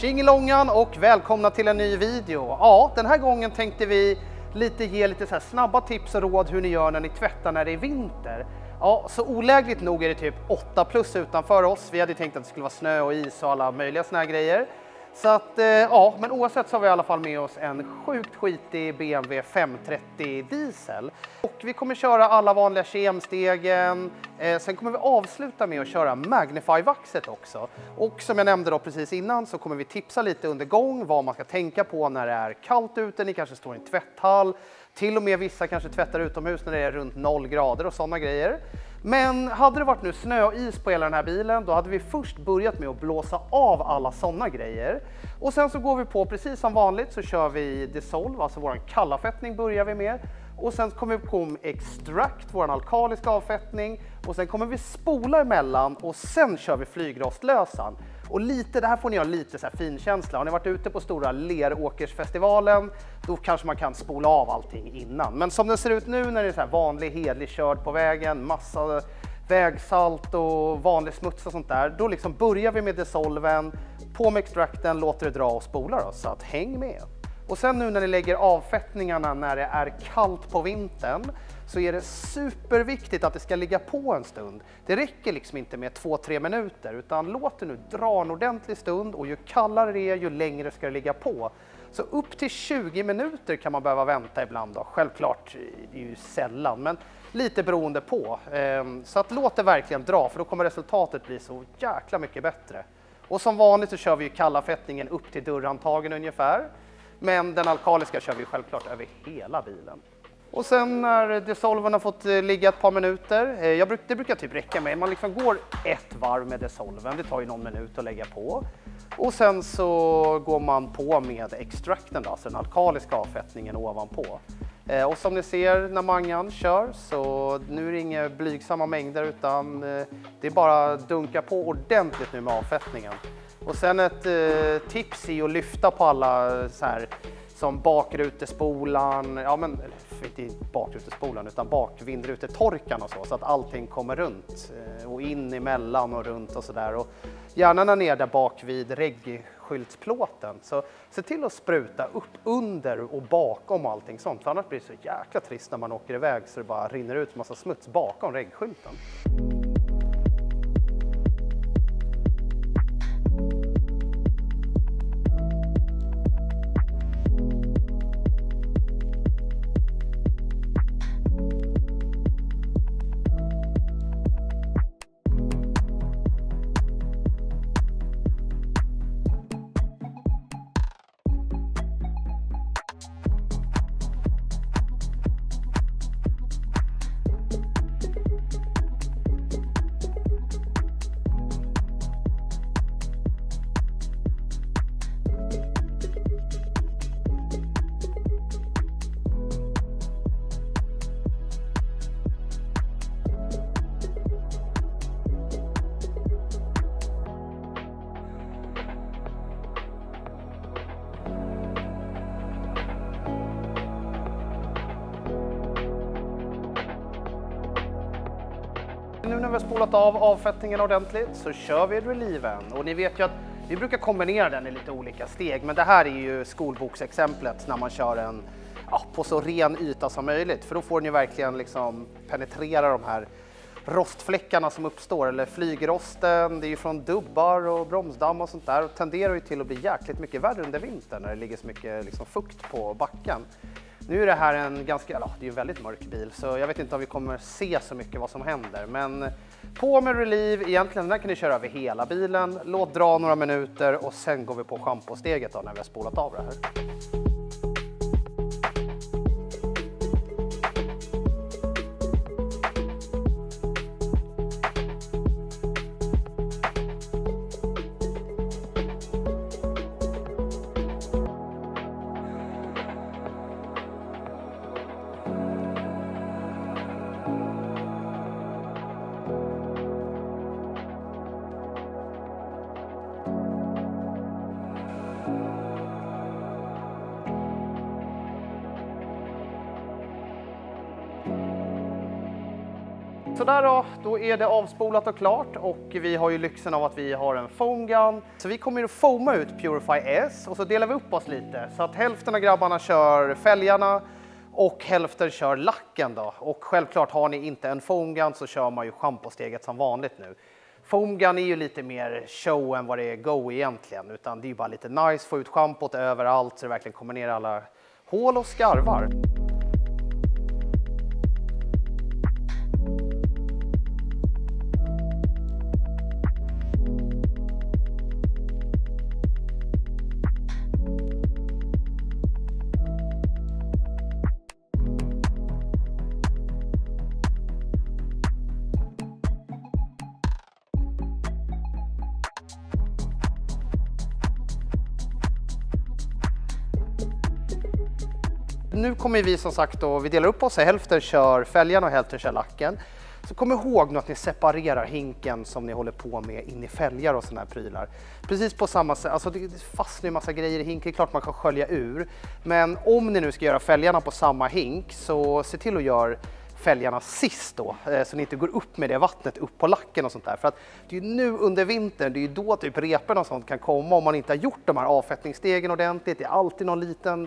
Tjingelångan och välkomna till en ny video. Ja, den här gången tänkte vi ge lite så här snabba tips och råd hur ni gör när ni tvättar när det är vinter. Ja, så olägligt nog är det typ 8 plus utanför oss. Vi hade tänkt att det skulle vara snö och is och alla möjliga såna här grejer. Så att ja, men oavsett så har vi i alla fall med oss en sjukt skitig BMW 530 diesel. Och vi kommer köra alla vanliga kemstegen. Sen kommer vi avsluta med att köra Magnify-vaxet också. Och som jag nämnde då precis innan så kommer vi tipsa lite under gång vad man ska tänka på när det är kallt ute. Ni kanske står i en tvätthall. Till och med vissa kanske tvättar utomhus när det är runt 0 grader och sådana grejer. Men hade det varit nu snö och is på hela den här bilen, då hade vi först börjat med att blåsa av alla sådana grejer. Och sen så går vi på precis som vanligt så kör vi Dissolve, alltså våran kalla fettning börjar vi med. Och sen kommer vi på Extract, våran alkaliska avfettning. Och sen kommer vi spola emellan och sen kör vi flygrostlösan. Och lite, det här får ni ha lite så här finkänsla. Har ni varit ute på stora Leråkersfestivalen, då kanske man kan spola av allting innan. Men som det ser ut nu när det är så här vanlig hedlig körd på vägen, massa vägsalt och vanlig smuts och sånt där, då liksom börjar vi med dissolven, på med extracten, låter det dra och spola då, så att häng med. Och sen nu när ni lägger avfettningarna när det är kallt på vintern så är det superviktigt att det ska ligga på en stund. Det räcker liksom inte med 2-3 minuter utan låt det nu dra en ordentlig stund och ju kallare det är ju längre ska det ligga på. Så upp till 20 minuter kan man behöva vänta ibland då. Självklart det är ju sällan men lite beroende på. Så att låt det verkligen dra för då kommer resultatet bli så jäkla mycket bättre. Och som vanligt så kör vi ju kalla fettningen upp till dörrhandtagen ungefär. Men den alkaliska kör vi självklart över hela bilen. Och sen när dissolven har fått ligga ett par minuter, det brukar typ räcka med, man liksom går ett varv med dissolven, det tar ju någon minut att lägga på. Och sen så går man på med extracten, alltså den alkaliska avfettningen ovanpå. Och som ni ser när Mangan kör så nu är det inga blygsamma mängder utan det är bara dunka på ordentligt nu med avfettningen. Och sen ett tips är att lyfta på alla så här som bakrutespolan, ja men inte bakrutespolan utan bakvindrutetorkan och så att allting kommer runt och in emellan och runt och sådär. Och gärna ner där bak vid reggskyltsplåten. Så se till att spruta upp under och bakom allting sånt. För annars blir det så jäkla trist när man åker iväg så det bara rinner ut en massa smuts bakom reggskylten. Nu när vi har spolat av avfettningen ordentligt så kör vi relieven. Och ni vet ju att vi brukar kombinera den i lite olika steg. Men det här är ju skolboksexemplet när man kör en på så ren yta som möjligt. För då får ni verkligen liksom penetrera de här rostfläckarna som uppstår. Eller flygrosten, det är ju från dubbar och bromsdamm och sånt där. Och tenderar ju till att bli jäkligt mycket värre under vintern när det ligger så mycket liksom fukt på backen. Nu är det här en ganska, det är ju en väldigt mörk bil så jag vet inte om vi kommer se så mycket vad som händer. Men på med relief, egentligen den här kan ni köra över hela bilen. Låt dra några minuter och sen går vi på schamposteget då när vi har spolat av det här. sådär då är det avspolat och klart och vi har ju lyxen av att vi har en foam gun. Så vi kommer att foama ut Purify S och så delar vi upp oss lite så att hälften av grabbarna kör fälgarna och hälften kör lacken då. Och självklart har ni inte en foam gun så kör man ju schamposteget som vanligt nu. Foam gun är ju lite mer show än vad det är go egentligen, utan det är ju bara lite nice, få ut schampot överallt så det verkligen kommer ner alla hål och skarvar. Nu kommer vi som sagt då, vi delar upp oss, hälften kör fälgarna och hälften kör lacken. Så kom ihåg nu att ni separerar hinken som ni håller på med in i fälgar och såna här prylar. Precis på samma sätt, alltså det fastnar ju massa grejer i hinken, det är klart man kan skölja ur. Men om ni nu ska göra fälgarna på samma hink så se till att göra fälgarna sist då, så ni inte går upp med det vattnet upp på lacken och sånt där. För att det är ju nu under vintern, det är ju då typ repen och sånt kan komma om man inte har gjort de här avfettningsstegen ordentligt. Det är alltid någon liten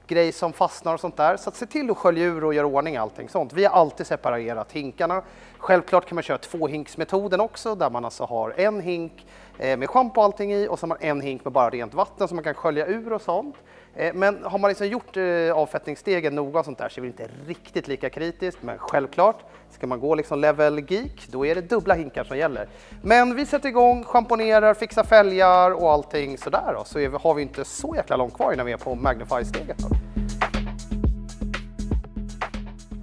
grej som fastnar och sånt där. Så att se till att skölja ur och göra ordning allting sånt. Vi har alltid separerat hinkarna. Självklart kan man köra tvåhinksmetoden också där man alltså har en hink med schampo och allting i och så har man en hink med bara rent vatten som man kan skölja ur och sånt. Men har man liksom gjort avfettningsstegen noga och sånt där så är det inte riktigt lika kritiskt. Men självklart, ska man gå liksom level geek, då är det dubbla hinkar som gäller. Men vi sätter igång, schamponerar, fixar fälgar och allting sådär då. Så har vi inte så jäkla långt kvar innan vi är på Magnify-steget då.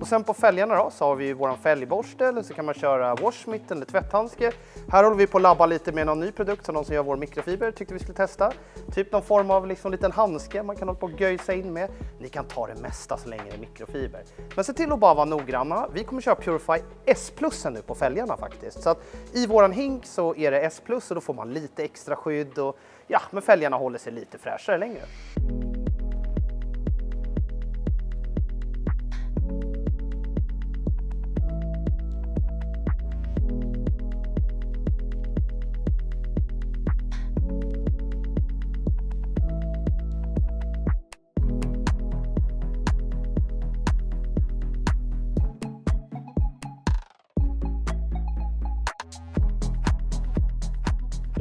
Och sen på fälgarna då så har vi våran fälgborste eller så kan man köra washmitt eller tvätthandske. Här håller vi på att labba lite med någon ny produkt som någon som gör vår mikrofiber tyckte vi skulle testa. Typ någon form av liksom liten handske man kan hålla på och göjsa in med. Ni kan ta det mesta så länge det är mikrofiber. Men se till att bara vara noggranna. Vi kommer köra Purify S Plus nu på fälgarna faktiskt. Så att i våran hink så är det S Plus och då får man lite extra skydd och ja, men fälgarna håller sig lite fräschare längre.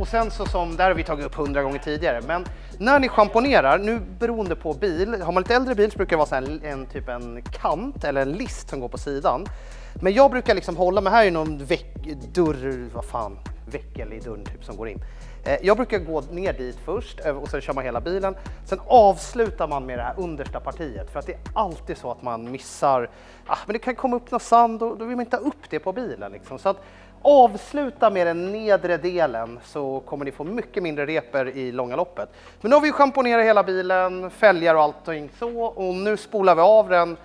Och sen så som, där har vi tagit upp 100 gånger tidigare, men när ni schamponerar, nu beroende på bil, har man lite äldre bil så brukar det vara så här typ en kant eller en list som går på sidan. Men jag brukar liksom hålla mig, här är någon väckel i dörren typ som går in. Jag brukar gå ner dit först och sen kör man hela bilen. Sen avslutar man med det här understa partiet för att det är alltid så att man missar, men det kan komma upp något sand och då vill man inte ha upp det på bilen liksom. Så att avsluta med den nedre delen så kommer ni få mycket mindre reper i långa loppet. Men nu har vi schamponerat hela bilen, fälgar och allting så och nu spolar vi av den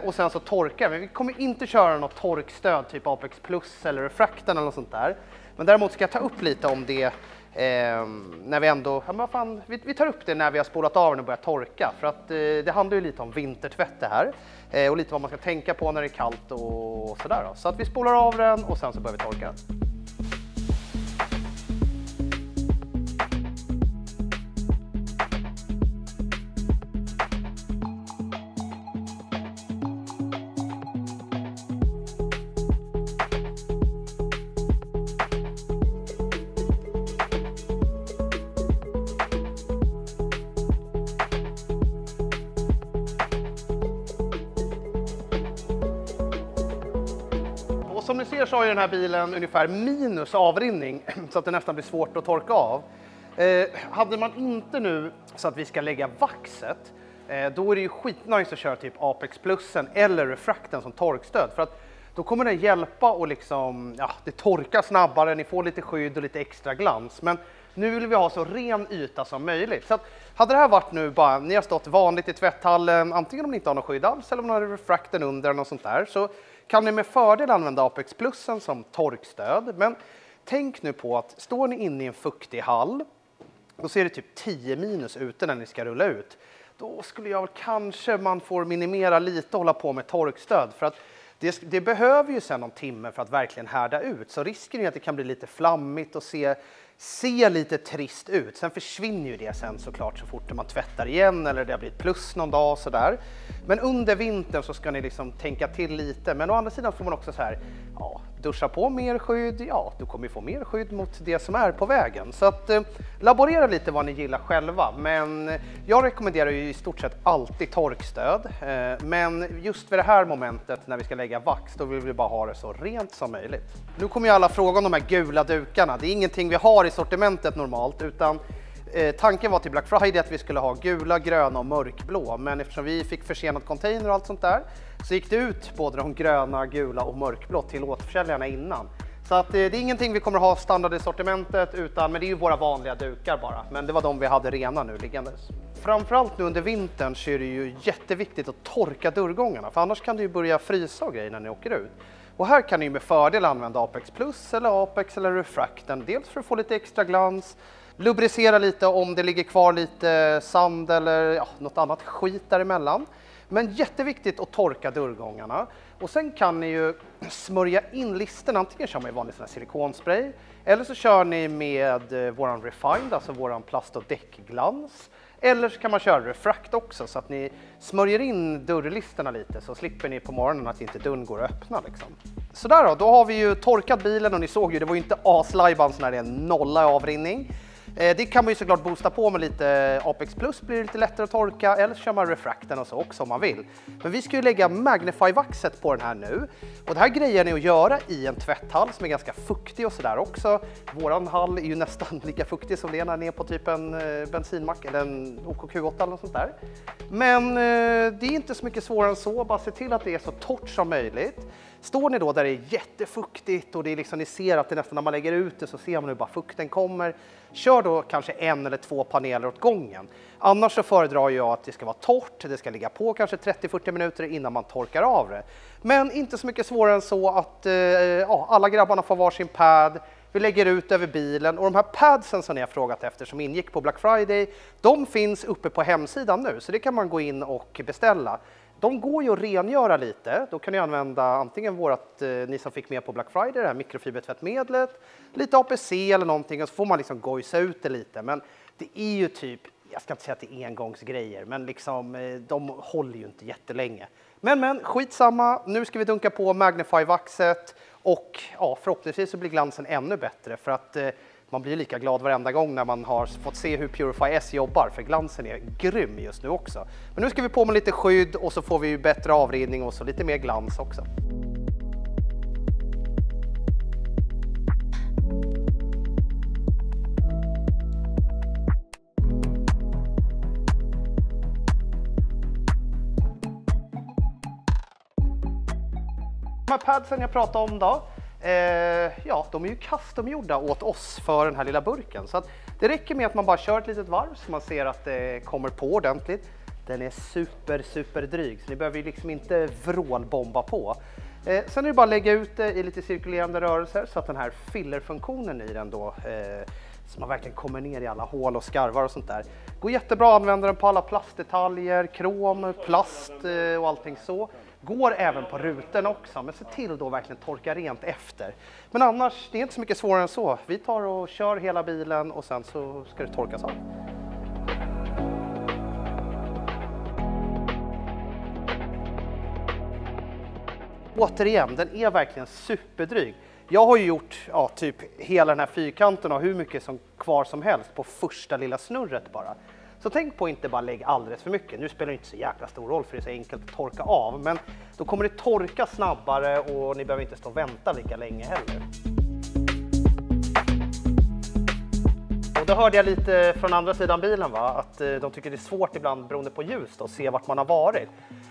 och sen så torkar vi. Vi kommer inte köra något torkstöd typ Apex Plus eller Refracten eller något sånt där. Men däremot ska jag ta upp lite om det när vi ändå, vi tar upp det när vi har spolat av den och börjat torka. För att det handlar ju lite om vintertvätt det här. Och lite vad man ska tänka på när det är kallt och sådär då. Så att vi spolar av den och sen så börjar vi torka den. Som ni ser så har ju den här bilen ungefär minus avrinning så att det nästan blir svårt att torka av. Hade man inte nu så att vi ska lägga vaxet, då är det ju skitnice att köra typ Apex Plusen eller Refracten som torkstöd. För att då kommer den hjälpa och liksom, det torkar snabbare, ni får lite skydd och lite extra glans. Men nu vill vi ha så ren yta som möjligt. Så att, hade det här varit nu bara, ni har stått vanligt i tvätthallen, antingen om ni inte har någon skydd alls eller om ni har Refracten under eller något sånt där, så kan ni med fördel använda Apex Plusen som torkstöd. Men tänk nu på att står ni inne i en fuktig hall, då ser det typ 10 minus ute när ni ska rulla ut. Då skulle jag kanske man får minimera lite och hålla på med torkstöd. För att det behöver ju sen någon timme för att verkligen härda ut. Så risken är att det kan bli lite flammigt och se lite trist ut. Sen försvinner ju det sen såklart så fort man tvättar igen eller det har blivit plus någon dag och sådär. Men under vintern så ska ni liksom tänka till lite. Men å andra sidan får man också så här, ja, duscha på mer skydd, ja, du kommer ju få mer skydd mot det som är på vägen. Så att laborera lite vad ni gillar själva. Men jag rekommenderar ju i stort sett alltid torkstöd. Men just vid det här momentet när vi ska lägga vax, då vill vi bara ha det så rent som möjligt. Nu kommer ju alla fråga om de här gula dukarna. Det är ingenting vi har i sortimentet normalt, utan tanken var till Black Friday att vi skulle ha gula, gröna och mörkblå. Men eftersom vi fick försenad container och allt sånt där, så gick det ut både de gröna, gula och mörkblå till återförsäljarna innan. Så att det är ingenting vi kommer ha standard i sortimentet, men det är ju våra vanliga dukar bara. Men det var de vi hade rena nu liggandes. Framförallt nu under vintern så är det ju jätteviktigt att torka dörrgångarna, för annars kan det ju börja frysa och grejer när ni åker ut. Och här kan ni med fördel använda Apex Plus eller Apex eller Refracten, dels för att få lite extra glans, lubricera lite om det ligger kvar lite sand eller något annat skit däremellan. Men jätteviktigt att torka dörrgångarna. Och sen kan ni ju smörja in listerna. Antingen kör man ju vanlig sån här silikonspray. Eller så kör ni med våran Refined, alltså våran plast- och däckglans. Eller så kan man köra Refract också så att ni smörjer in dörrlisterna lite. Så slipper ni på morgonen att inte dörren går att öppna liksom. Sådär då har vi ju torkat bilen och ni såg ju, det var ju inte aslajbans när det är en nolla avrinning. Det kan man ju såklart boosta på med lite Apex Plus, blir det lite lättare att torka, eller så kör man Refracten och så också om man vill. Men vi ska ju lägga Magnify-vaxet på den här nu. Och det här grejen är att göra i en tvätthall som är ganska fuktig och sådär också. Våran hall är ju nästan lika fuktig som det är när ni är på typ en bensinmack eller en OKQ8 eller något sånt där. Men det är inte så mycket svårare än så, bara se till att det är så torrt som möjligt. Står ni då där det är jättefuktigt och det är liksom, ni ser att det nästan när man lägger ut det så ser man hur bara fukten kommer. Kör då kanske 1 eller 2 paneler åt gången. Annars så föredrar jag att det ska vara torrt, det ska ligga på kanske 30-40 minuter innan man torkar av det. Men inte så mycket svårare än så att alla grabbarna får varsin pad. Vi lägger ut över bilen och de här padsen som ni har frågat efter som ingick på Black Friday, de finns uppe på hemsidan nu så det kan man gå in och beställa. De går ju att rengöra lite, då kan ni använda antingen ni som fick med på Black Friday, det här mikrofibertvättmedlet, lite APC eller någonting och så får man liksom gojsa ut det lite. Men det är ju typ, jag ska inte säga att det är engångsgrejer, men liksom, de håller ju inte jättelänge. Men skitsamma, nu ska vi dunka på Magnify-vaxet och förhoppningsvis så blir glansen ännu bättre för att man blir lika glad varenda gång när man har fått se hur Purify S jobbar, för glansen är grym just nu också. Men nu ska vi på med lite skydd och så får vi bättre avrinning och så lite mer glans också. De här padsen jag pratade om då, de är ju customgjorda åt oss för den här lilla burken. Så att det räcker med att man bara kör ett litet varv så man ser att det kommer på ordentligt. Den är super dryg så ni behöver ju liksom inte vrålbomba på. Sen är det bara att lägga ut det i lite cirkulerande rörelser så att den här fillerfunktionen i den då, så man verkligen kommer ner i alla hål och skarvar och sånt där. Går jättebra att använda den på alla plastdetaljer, krom, plast och allting så. Går även på rutorna också, men se till då verkligen torka rent efter. Men annars, det är inte så mycket svårare än så. Vi tar och kör hela bilen och sen så ska det torkas av. Återigen, den är verkligen superdryg. Jag har ju gjort typ hela den här fyrkanten och hur mycket som kvar som helst på första lilla snurret bara. Så tänk på att inte bara lägga alldeles för mycket. Nu spelar det inte så jäkla stor roll för det är så enkelt att torka av. Men då kommer det torka snabbare och ni behöver inte stå och vänta lika länge heller. Och då hörde jag lite från andra sidan bilen att de tycker det är svårt ibland beroende på ljus att se vart man har varit.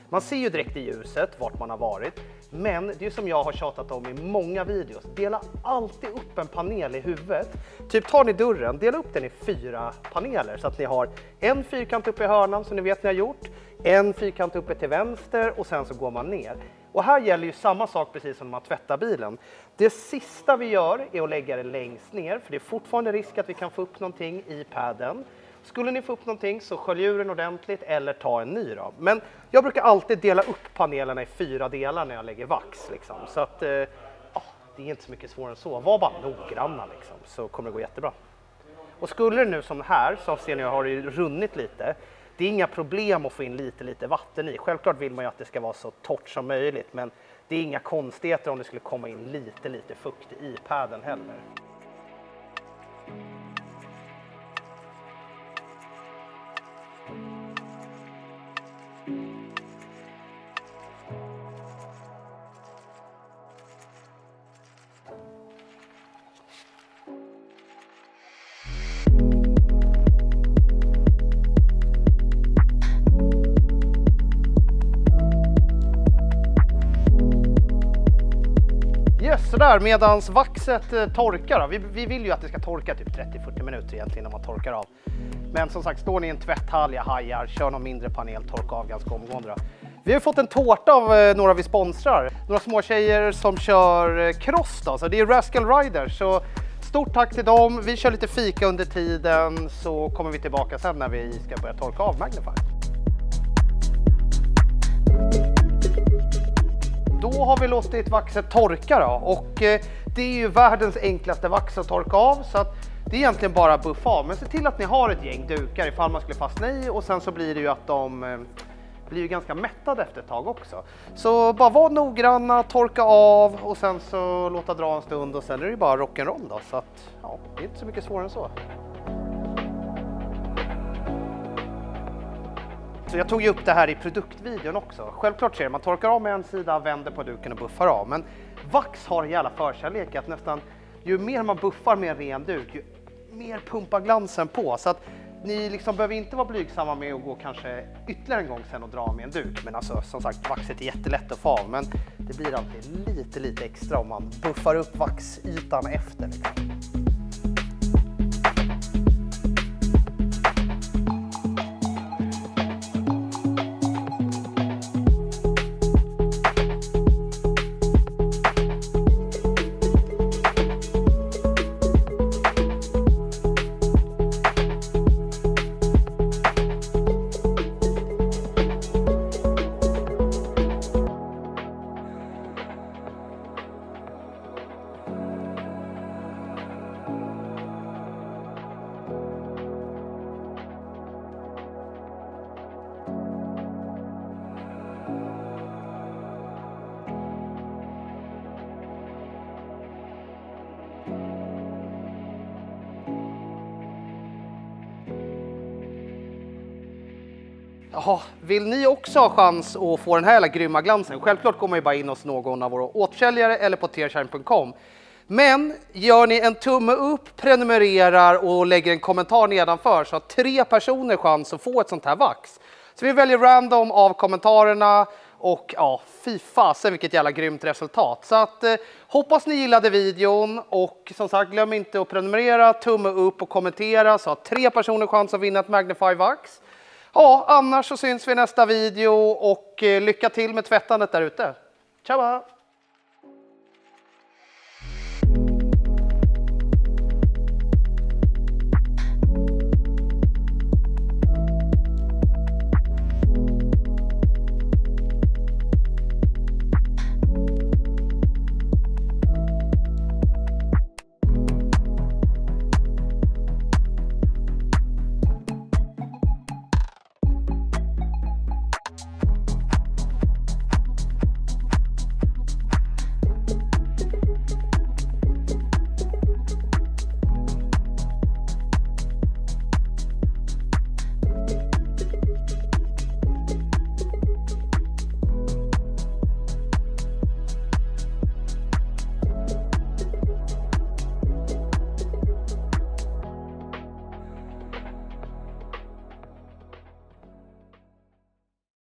Man ser ju direkt i ljuset vart man har varit. Men det är som jag har tjatat om i många videos. Dela alltid upp en panel i huvudet. Typ tar ni dörren, dela upp den i 4 paneler så att ni har en fyrkant uppe i hörnan som ni vet ni har gjort. En fyrkant uppe till vänster och sen så går man ner. Och här gäller ju samma sak precis som när man tvättar bilen. Det sista vi gör är att lägga det längst ner för det är fortfarande risk att vi kan få upp någonting i padden. Skulle ni få upp någonting så skölj ur den ordentligt eller ta en ny då. Men jag brukar alltid dela upp panelerna i 4 delar när jag lägger vax liksom. Så att det är inte så mycket svårare än så. Var bara noggranna liksom, så kommer det gå jättebra. Och skulle det nu som här, så ser ni har det runnit lite. Det är inga problem att få in lite vatten i. Självklart vill man ju att det ska vara så torrt som möjligt, men det är inga konstigheter om det skulle komma in lite fukt i padden heller. Sådär, medans vaxet torkar då. Vi vill ju att det ska torka typ 30-40 minuter egentligen när man torkar av. Men som sagt, står ni i en tvätthalja, hajar, kör någon mindre panel, torka av ganska omgående då. Vi har fått en tårta av några vi sponsrar. Några små tjejer som kör cross då, så det är Rascal Riders. Så stort tack till dem. Vi kör lite fika under tiden, så kommer vi tillbaka sen när vi ska börja torka av Magnify. Då har vi låtit vaxet torka då, och det är ju världens enklaste vax att torka av, så att det är egentligen bara att buffa av. Men se till att ni har ett gäng dukar ifall man skulle fastna i, och sen så blir det ju att de blir ju ganska mättade efter ett tag också. Så bara var noggranna, torka av och sen så låta dra en stund, och sen är det ju bara rock'n'roll då, så att ja, det är inte så mycket svårare än så. Så jag tog ju upp det här i produktvideon också. Självklart ser man torkar av med en sida, vänder på duken och buffar av. Men vax har en jävla förkärlek att nästan ju mer man buffar med en ren duk, ju mer pumpar glansen på. Så att ni liksom behöver inte vara blygsamma med att gå kanske ytterligare en gång sen och dra med en duk. Men alltså som sagt, vaxet är jättelätt att få av, men det blir alltid lite extra om man buffar upp vaxytan efter. Jaha, vill ni också ha chans att få den här jävla grymma glansen? Självklart går man ju bara in hos någon av våra återförsäljare eller på tearshine.com. Men gör ni en tumme upp, prenumererar och lägger en kommentar nedanför, så har 3 personer chans att få ett sånt här vax. Så vi väljer random av kommentarerna, och ja, fy fasen vilket jävla grymt resultat. Så att hoppas ni gillade videon, och som sagt, glöm inte att prenumerera, tumme upp och kommentera, så har 3 personer chans att vinna ett Magnify vax. Ja, annars så syns vi i nästa video, och lycka till med tvättandet där ute. Ciao!